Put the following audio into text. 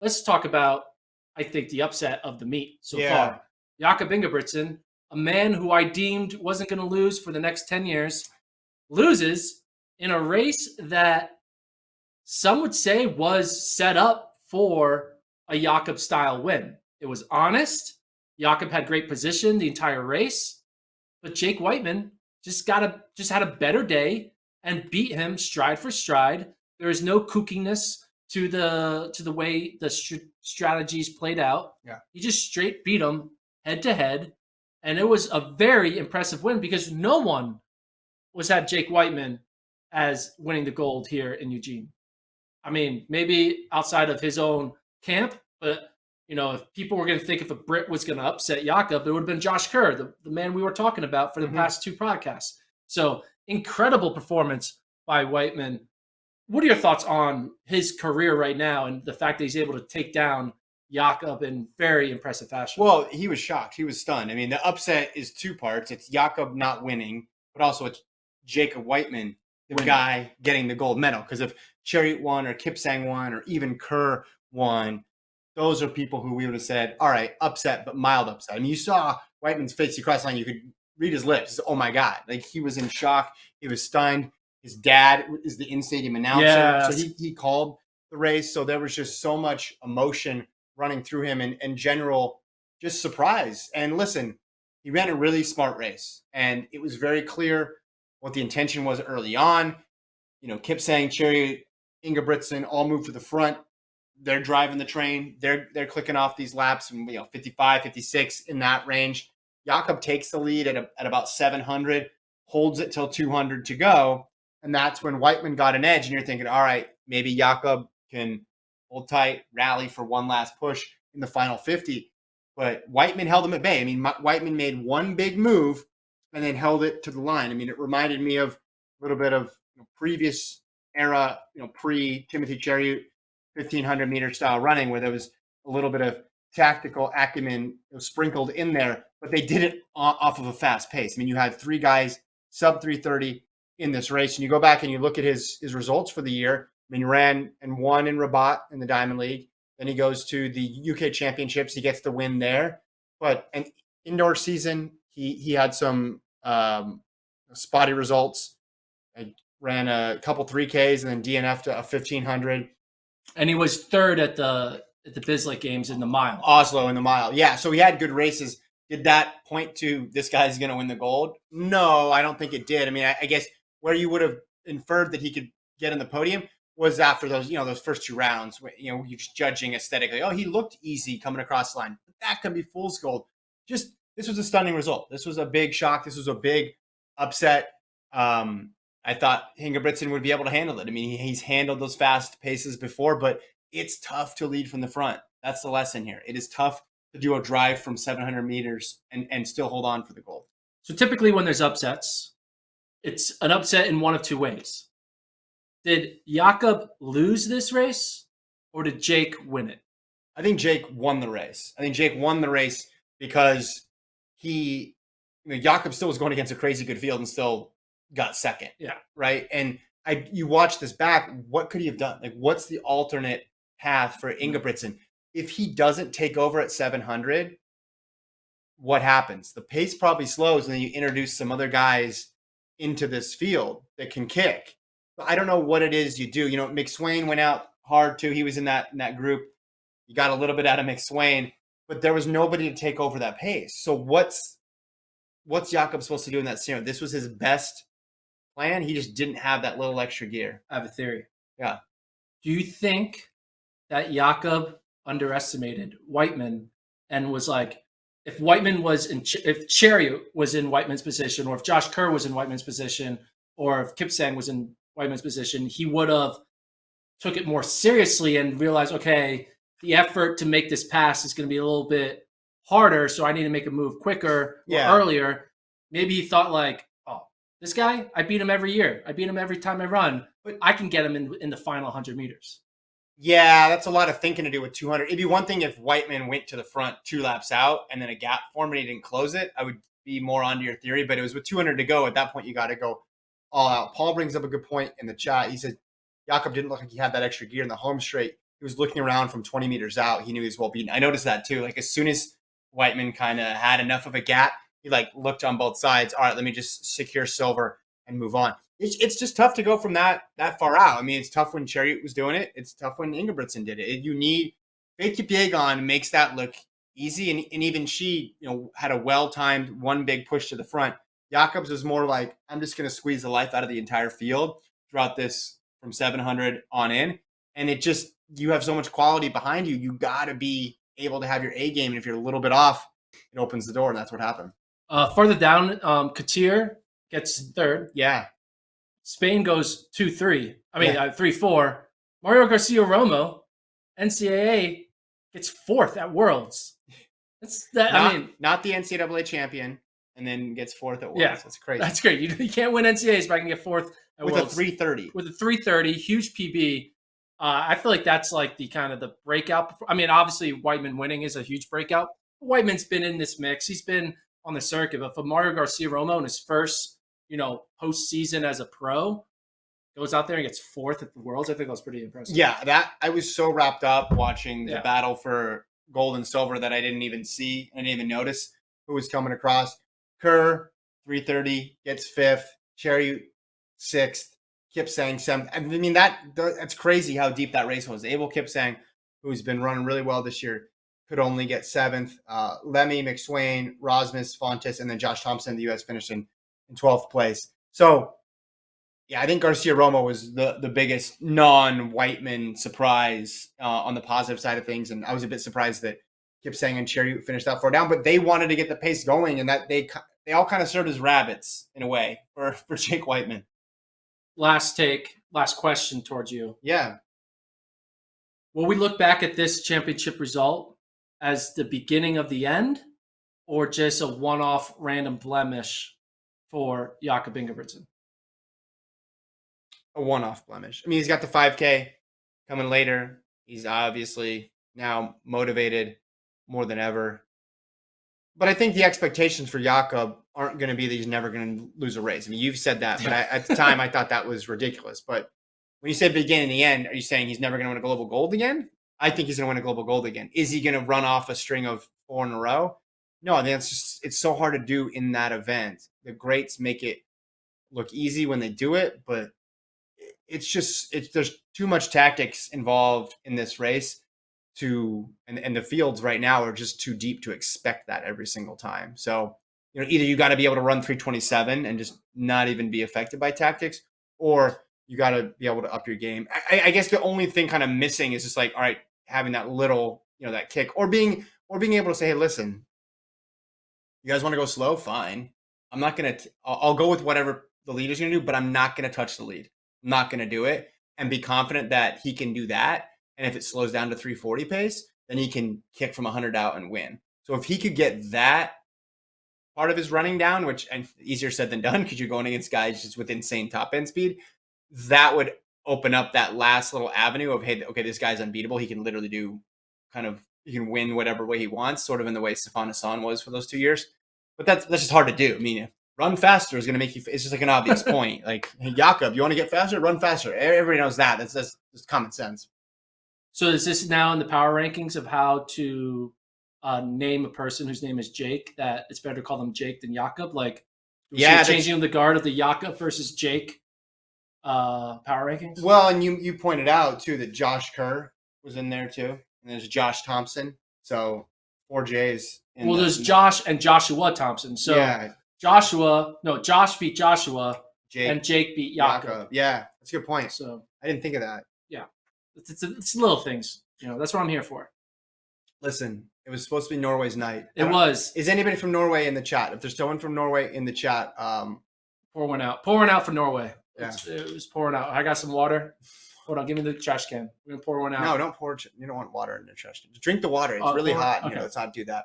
let's talk about, I think, the upset of the meet so Yeah. far. Jakob Ingebrigtsen, a man who I deemed wasn't going to lose for the next 10 years, loses in a race that some would say was set up for a Jakob style win. It was honest. Jakob had great position the entire race, but Jake Wightman just had a better day and beat him stride for stride. There is no kookiness to the way the strategies played out. Yeah. He just straight beat him head to head, and it was a very impressive win because no one was had Jake Wightman as winning the gold here in Eugene. I mean, maybe outside of his own camp, but if people were going to think if a Brit was going to upset Jakob, it would have been Josh Kerr, the man we were talking about for the past two podcasts. So incredible performance by Wightman. What are your thoughts on his career right now and the fact that he's able to take down Jakob in very impressive fashion? Well, he was shocked. He was stunned. I mean, the upset is two parts. It's Jakob not winning, but also it's Jacob Wightman, the guy getting the gold medal. Because if Chariot won or Kipsang won or even Kerr won, those are people who we would have said, all right, upset, but mild upset. I mean, you saw Wightman's face. He crossed the line. You could read his lips. Oh, my God. Like, he was in shock. He was stunned. His dad is the in-stadium announcer. Yes. So he called the race. So there was just so much emotion running through him and general just surprise. And listen, he ran a really smart race. And it was very clear what the intention was early on. Kipsang, Chariot, Ingebrigtsen all moved to the front. They're driving the train. They're clicking off these laps, and 55, 56 in that range. Jakob takes the lead at about 700, holds it till 200 to go, and that's when Wightman got an edge. And you're thinking, all right, maybe Jakob can hold tight, rally for one last push in the final 50. But Wightman held him at bay. I mean, Wightman made one big move and then held it to the line. I mean, it reminded me of a little bit of previous era, pre-Timothy Chariot 1,500-meter style running, where there was a little bit of tactical acumen sprinkled in there, but they did it off of a fast pace. I mean, you had three guys sub 3:30 in this race, and you go back and you look at his results for the year. I mean, he ran and won in Rabat in the Diamond League. Then he goes to the UK Championships. He gets the win there. But an indoor season, he had some spotty results. I ran a couple 3Ks and then DNF'd a 1,500. And he was third at the Bislett Games in the mile. Oslo in the mile. Yeah, so he had good races. Did that point to this guy's going to win the gold? No, I don't think it did. I mean, I guess where you would have inferred that he could get in the podium was after those first two rounds. You're just judging aesthetically. Oh, he looked easy coming across the line. But that could be fool's gold. Just this was a stunning result. This was a big shock. This was a big upset. I thought Ingebrigtsen would be able to handle it. I mean, he's handled those fast paces before, but it's tough to lead from the front. That's the lesson here. It is tough to do a drive from 700 meters and still hold on for the gold. So typically when there's upsets, it's an upset in one of two ways. Did Jakob lose this race or did Jake win it? I think Jake won the race. I think Jake won the race because Jakob still was going against a crazy good field and still got second. Yeah. Right. And you watch this back, what could he have done? Like, what's the alternate path for Ingebrigtsen? If he doesn't take over at 700, what happens? The pace probably slows, and then you introduce some other guys into this field that can kick. So I don't know what it is you do. McSwain went out hard too. He was in that group. You got a little bit out of McSwain, but there was nobody to take over that pace. So what's Jakob supposed to do in that scenario? This was his best plan. He just didn't have that little extra gear. I have a theory. Yeah. Do you think that Jakob underestimated Wightman and was like, if Chariot was in Wightman's position, or if Josh Kerr was in Wightman's position, or if Kipsang was in Wightman's position, he would have took it more seriously and realized, okay, the effort to make this pass is going to be a little bit harder, so I need to make a move quicker or earlier. Maybe he thought like, oh, this guy, I beat him every year. I beat him every time I run, but I can get him in the final 100 meters. Yeah, that's a lot of thinking to do with 200. It'd be one thing if Wightman went to the front 2 laps out and then a gap formed and he didn't close it. I would be more onto your theory, but it was with 200 to go. At that point, you got to go all out. Paul brings up a good point in the chat. He said Jakob didn't look like he had that extra gear in the home straight. he was looking around from 20 meters out. He knew he was well beaten. I noticed that too. Like as soon as Wightman kind of had enough of a gap, he like looked on both sides. All right, let me just secure silver and move on. It's just tough to go from that far out. I mean, it's tough when Chariot was doing it. It's tough when Ingebrigtsen did it. You need Faith Kipyegon makes that look easy, and even she, had a well-timed one big push to the front. Jakobs was more like, I'm just going to squeeze the life out of the entire field throughout this from 700 on in, and it just you have so much quality behind you. You got to be able to have your A game, and if you're a little bit off, it opens the door, and that's what happened. Further down, Couture gets third. Yeah. Spain goes 2-3. 3-4. Mario Garcia Romo, NCAA, gets fourth at Worlds. Not the NCAA champion, and then gets fourth at Worlds. Yeah, that's crazy. That's great. You can't win NCAAs, but I can get fourth at with Worlds. a 3:30. With a 3:30, huge PB. I feel like that's like the kind of the breakout. I mean, obviously, Wightman winning is a huge breakout. Wightman's been in this mix. He's been on the circuit. But for Mario Garcia Romo in his first, postseason as a pro, goes out there and gets fourth at the Worlds. I think that was pretty impressive. Yeah, that I was so wrapped up watching the battle for gold and silver that I didn't even see. I didn't even notice who was coming across. Kerr, 3:30, gets fifth. Chariot, sixth. Kipsang, seventh. I mean, that's crazy how deep that race was. Abel Kipsang, who's been running really well this year, could only get seventh. Lemmy, McSwain, Rosmus, Fontes, and then Josh Thompson, the U.S. finished in 12th place. So, yeah, I think Garcia Romo was the biggest non-Wightman surprise on the positive side of things. And I was a bit surprised that Kipsang and Chariot finished that far down, but they wanted to get the pace going, and that they all kind of served as rabbits in a way for Jake Wightman. Last question towards you. Yeah. Will we look back at this championship result as the beginning of the end, or just a one-off random blemish for Jakob Ingebrigtsen? A one-off blemish. I mean, he's got the 5K coming later. He's obviously now motivated more than ever. But I think the expectations for Jakob aren't going to be that he's never going to lose a race. I mean, you've said that, but at the time I thought that was ridiculous. But when you say beginning and the end, are you saying he's never going to win a global gold again? I think he's going to win a global gold again. Is he going to run off a string of 4 in a row? No, I think it's so hard to do in that event. The greats make it look easy when they do it, but there's too much tactics involved in this race and the fields right now are just too deep to expect that every single time. So, either you got to be able to run 3:27 and just not even be affected by tactics, or you got to be able to up your game. I guess the only thing kind of missing is just like, all right, having that little, that kick, or being able to say, hey, listen, you guys want to go slow? Fine. I'm not going to, I'll go with whatever the lead is going to do, but I'm not going to touch the lead. I'm not going to do it, and be confident that he can do that. And if it slows down to 3:40 pace, then he can kick from 100 out and win. So if he could get that part of his running down, which and easier said than done because you're going against guys just with insane top end speed, that would open up that last little avenue of, hey, okay, this guy's unbeatable. He can literally he can win whatever way he wants, sort of in the way Stefan Hassan was for those 2 years. But that's just hard to do. I mean, run faster is going to make you. It's just like an obvious point. Like, hey, Jakob, you want to get faster? Run faster. Everybody knows that. That's just common sense. So is this now in the power rankings of how to name a person whose name is Jake, that it's better to call them Jake than Jakob? Like, changing the guard of the Jakob versus Jake power rankings? Well, and you pointed out, too, that Josh Kerr was in there, too. And there's Josh Thompson. So 4 J's. There's Josh and Joshua Thompson. So yeah. Josh beat Joshua, and Jake beat Jakob. Yeah, that's a good point. So I didn't think of that. Yeah. It's little things. That's what I'm here for. Listen, it was supposed to be Norway's night. It was. Is anybody from Norway in the chat? If there's someone from Norway in the chat, pour one out. Pour one out for Norway. Yeah. It was pouring out. I got some water. Hold on, give me the trash can. We're gonna pour one out. No, don't pour. You don't want water in the trash can. Just drink the water. It's really hot. Okay. Let's not do that.